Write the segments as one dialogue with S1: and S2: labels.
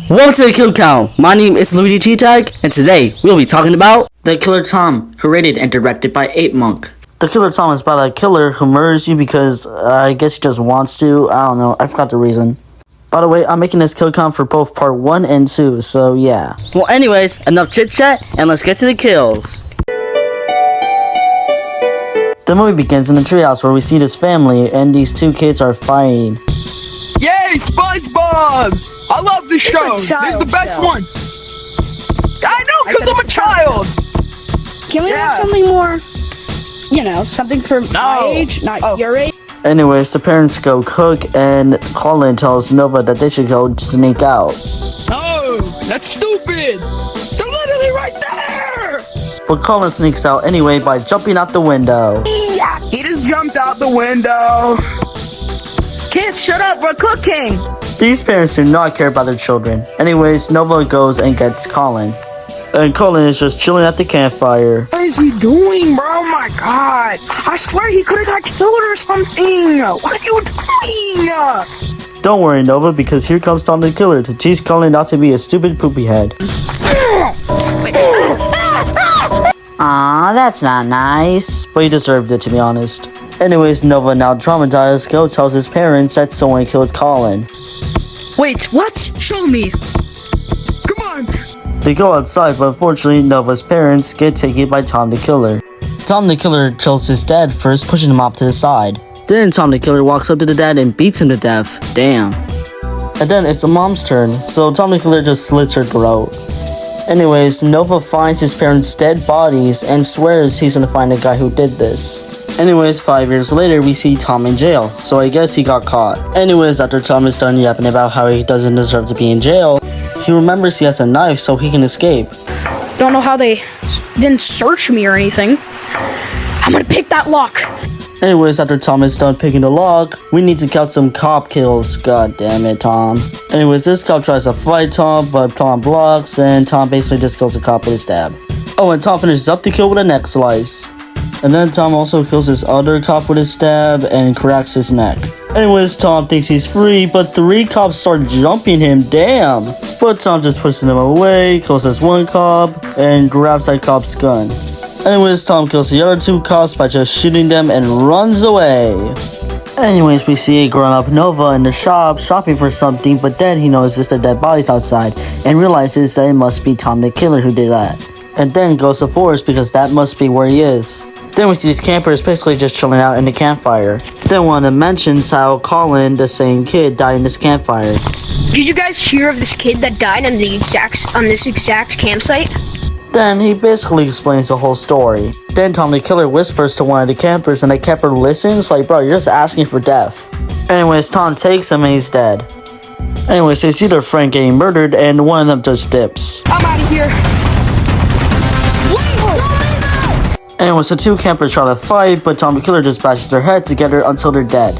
S1: Welcome to the Kill Count. My name is Luigi T-Tag, and today we'll be talking about The Killer Tom, created and directed by Ape Monk. The Killer Tom is about a killer who murders you because I guess he just wants to. I don't know. I forgot the reason. By the way, I'm making this kill count for both part 1 and 2, so yeah. Well, anyways, enough chit chat, and let's get to the kills. The movie begins in the treehouse where we see this family, and these two kids are fighting.
S2: Yay, SpongeBob! I love this show. This is the best one. I know, because I'm a child.
S3: Can we have something more, something for my age, not your age?
S1: Anyways, the parents go cook, and Colin tells Nova that they should go sneak out.
S2: Oh, that's stupid. They're literally right there.
S1: But Colin sneaks out anyway by jumping out the window.
S2: Yeah, he just jumped out the window. Kids, shut up, we're cooking.
S1: These parents do not care about their children. Anyways, Nova goes and gets Colin. And Colin is just chilling at the campfire.
S2: What is he doing, bro? Oh my god. I swear he could have got killed or something. What are you doing?
S1: Don't worry, Nova, because here comes Tom the Killer to teach Colin not to be a stupid poopy head. Aw, that's not nice. But he deserved it, to be honest. Anyways, Nova, now traumatized, tells his parents that someone killed Colin.
S2: Wait, what? Show me. Come on.
S1: They go outside, but unfortunately, Nova's parents get taken by Tom the Killer. Tom the Killer kills his dad first, pushing him off to the side. Then Tom the Killer walks up to the dad and beats him to death. Damn. And then it's the mom's turn, so Tom the Killer just slits her throat. Anyways, Nova finds his parents' dead bodies and swears he's gonna find the guy who did this. Anyways, 5 years later, we see Tom in jail, so I guess he got caught. Anyways, after Tom is done yapping about how he doesn't deserve to be in jail, he remembers he has a knife so he can escape.
S3: Don't know how they didn't search me or anything. I'm gonna pick that lock.
S1: Anyways, after Tom is done picking the lock, we need to count some cop kills. God damn it, Tom. Anyways, this cop tries to fight Tom, but Tom blocks, and Tom basically just kills the cop with a stab. Oh, and Tom finishes up the kill with a neck slice. And then Tom also kills this other cop with a stab and cracks his neck. Anyways, Tom thinks he's free, but 3 cops start jumping him, damn. But Tom just pushes them away, kills this one cop, and grabs that cop's gun. Anyways, Tom kills the other 2 cops by just shooting them and runs away. Anyways, we see a grown-up Nova in the shop shopping for something, but then he notices the dead bodies outside and realizes that it must be Tom the Killer who did that. And then goes to Forest because that must be where he is. Then we see these campers basically just chilling out in the campfire. Then one of them mentions how Colin, the same kid, died in this campfire.
S4: Did you guys hear of this kid that died on this exact campsite?
S1: Then he basically explains the whole story. Then Tom the Killer whispers to one of the campers and the camper listens like, bro, you're just asking for death. Anyways, Tom takes him and he's dead. Anyways, they see their friend getting murdered and one of them just dips.
S2: I'm out of here.
S1: Anyways, the 2 campers try to fight, but Tom the Killer just bashes their heads together until they're dead.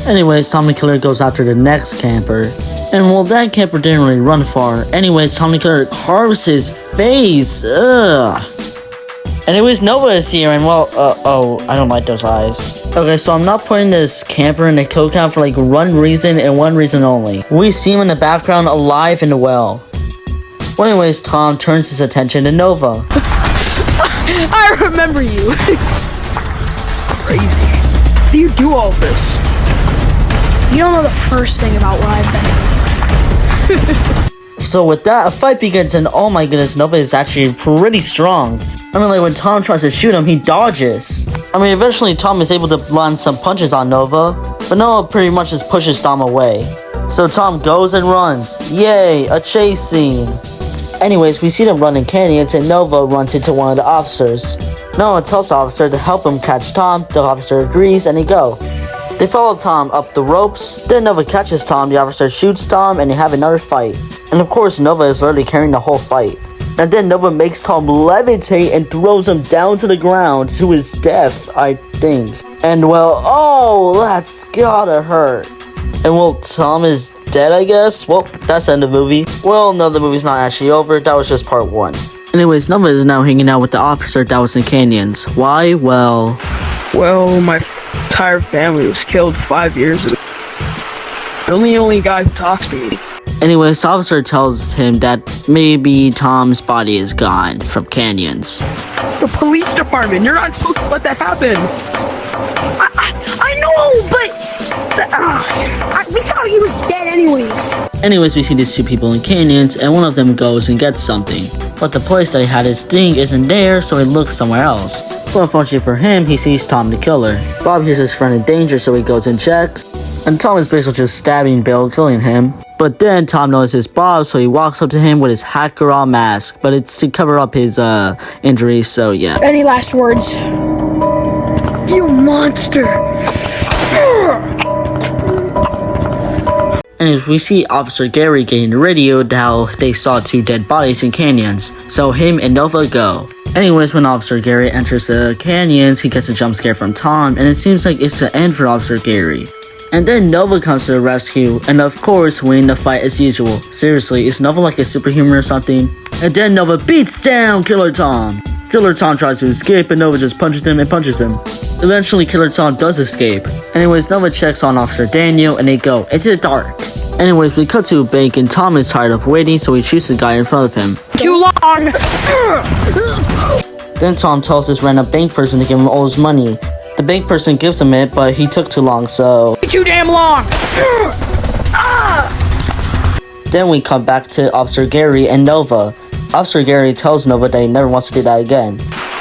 S1: Anyways, Tom the Killer goes after the next camper. And well, that camper didn't really run far. Anyways, Tom the Killer carves his face. Ugh. Anyways, Nova is here, and well, I don't like those eyes. Okay, so I'm not putting this camper in the kill count for like one reason and one reason only. We see him in the background alive and well. Well, anyways, Tom turns his attention to Nova.
S3: I remember you.
S2: Crazy. How do you do all this?
S3: You don't know the first thing about what I've been through.
S1: So with that, a fight begins, and oh my goodness, Nova is actually pretty strong. I mean, like when Tom tries to shoot him, he dodges. I mean, eventually Tom is able to land some punches on Nova, but Nova pretty much just pushes Tom away. So Tom goes and runs. Yay, a chase scene. Anyways, we see them running canyons and Nova runs into one of the officers. Nova tells the officer to help him catch Tom, the officer agrees and they go. They follow Tom up the ropes, then Nova catches Tom, the officer shoots Tom and they have another fight. And of course Nova is literally carrying the whole fight. And then Nova makes Tom levitate and throws him down to the ground to his death, I think. And well, oh, that's gotta hurt. And well, Tom is dead, I guess? Well, that's the end of the movie. Well, no, the movie's not actually over. That was just part 1. Anyways, Nova is now hanging out with the officer that was in canyons. Why? Well,
S2: my entire family was killed 5 years ago. The only guy who talks to me.
S1: Anyways, the officer tells him that maybe Tom's body is gone from Canyons.
S2: The police department. You're not supposed to let that happen.
S4: I know, but we thought he was dead anyways.
S1: Anyways, we see these two people in Canyons, and one of them goes and gets something. But the place that he had his thing isn't there, so he looks somewhere else. But unfortunately for him, he sees Tom the killer. Bob hears his friend in danger, so he goes and checks. And Tom is basically just stabbing Bill, killing him. But then Tom notices Bob, so he walks up to him with his Hack-Girl mask. But it's to cover up his injuries, so yeah.
S3: Any last words?
S4: You monster.
S1: Anyways, we see Officer Gary getting radioed how they saw two dead bodies in Canyons. So him and Nova go. Anyways, when Officer Gary enters the Canyons, he gets a jump scare from Tom, and it seems like it's the end for Officer Gary. And then Nova comes to the rescue, and of course win the fight as usual. Seriously, is Nova like a superhuman or something? And then Nova beats down Killer Tom. Killer Tom tries to escape, and Nova just punches him and punches him. Eventually, Killer Tom does escape. Anyways, Nova checks on Officer Daniel, and they go into the dark. Anyways, we cut to a bank, and Tom is tired of waiting, so he shoots the guy in front of him.
S3: Too long!
S1: Then Tom tells this random bank person to give him all his money. The bank person gives him it, but he took too long, so...
S3: Too damn long!
S1: Then we come back to Officer Gary and Nova. Officer Gary tells Nova that he never wants to do that again.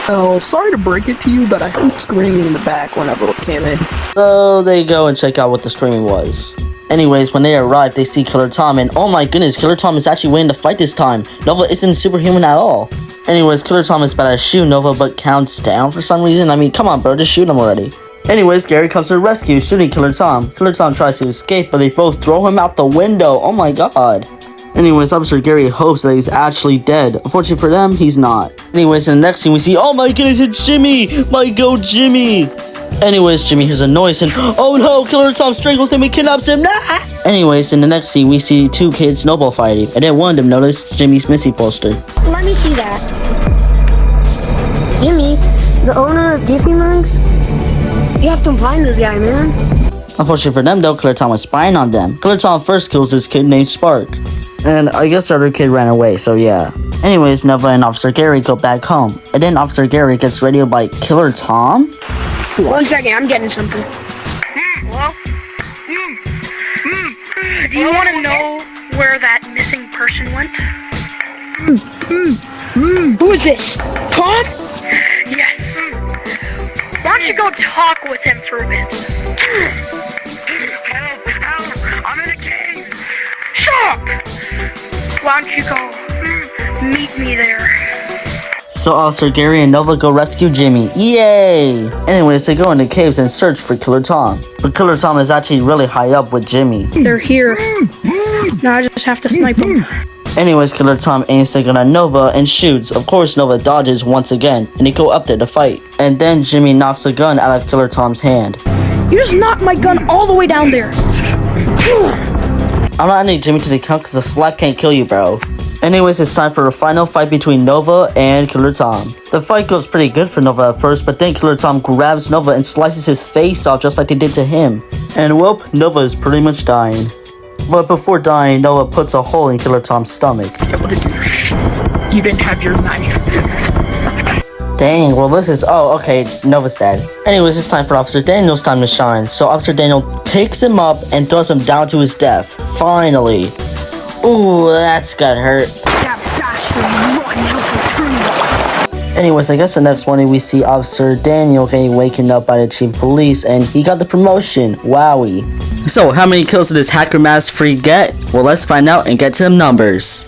S2: Oh, sorry to break it to you, but I heard screaming in the back when I came in.
S1: So they go and check out what the screaming was. Anyways, when they arrive, they see Killer Tom, and oh my goodness, Killer Tom is actually winning the fight this time. Nova isn't superhuman at all. Anyways, Killer Tom is about to shoot Nova, but counts down for some reason. I mean, come on, bro, just shoot him already. Anyways, Gary comes to the rescue, shooting Killer Tom. Killer Tom tries to escape, but they both throw him out the window. Oh my god. Anyways, Officer Gary hopes that he's actually dead. Unfortunately for them, he's not. Anyways, in the next scene, we see, oh my goodness, it's Jimmy! My goat, Jimmy! Anyways, Jimmy hears a noise and, oh no, Killer Tom strangles him and kidnaps him. Nah! Anyways, in the next scene, we see two kids snowball fighting, and then one of them noticed Jimmy's Missy poster.
S4: Let me see that. Jimmy, the owner of Jiffy Mugs? You have to find this guy, man.
S1: Unfortunately for them, though, Killer Tom was spying on them. Killer Tom first kills this kid named Spark. And I guess the other kid ran away, so yeah. Anyways, Nova and Officer Gary go back home. And then Officer Gary gets radioed by Killer Tom?
S4: 1 second, I'm getting something.
S5: Hello? Do you want to know where that missing person went?
S4: Who is this? Tom?
S5: Yes. Why don't you go talk with him for a bit? Help! I'm in a cave! Shut up! Why don't you go meet me there?
S1: So Officer Gary and Nova go rescue Jimmy. Yay! Anyways, they go into caves and search for Killer Tom. But Killer Tom is actually really high up with Jimmy.
S3: They're here. Now I just have to snipe them.
S1: Anyways, Killer Tom aims a gun at Nova and shoots. Of course, Nova dodges once again, and they go up there to fight. And then Jimmy knocks the gun out of Killer Tom's hand.
S3: You just knocked my gun all the way down there.
S1: I'm not ending Jimmy to the count because a slap can't kill you, bro. Anyways, it's time for a final fight between Nova and Killer Tom. The fight goes pretty good for Nova at first, but then Killer Tom grabs Nova and slices his face off just like they did to him. And whoop, Nova is pretty much dying. But before dying, Nova puts a hole in Killer Tom's stomach.
S2: You didn't have your knife.
S1: Dang, well this is, oh, okay, Nova's dead. Anyways, it's time for Officer Daniel's time to shine. So Officer Daniel picks him up and throws him down to his death. Finally. Ooh, that's gotta hurt. Anyways, I guess the next morning we see Officer Daniel getting waken up by the chief of police, and he got the promotion. Wowie. So, how many kills did this hacker mask freak get? Well, let's find out and get to them numbers.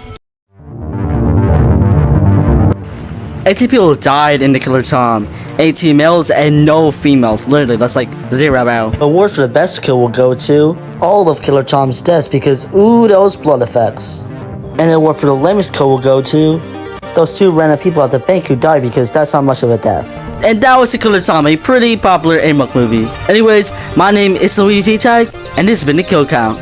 S1: 18 people died in the Killer Tom. 18 males and no females. Literally, that's like 0. The award for the best kill will go to all of Killer Tom's deaths because, ooh, those blood effects. And the award for the lamest kill will go to those two random people at the bank who died because that's not much of a death. And that was the Killer Tom, a pretty popular Amok movie. Anyways, my name is Luigi Tag, and this has been the Kill Count.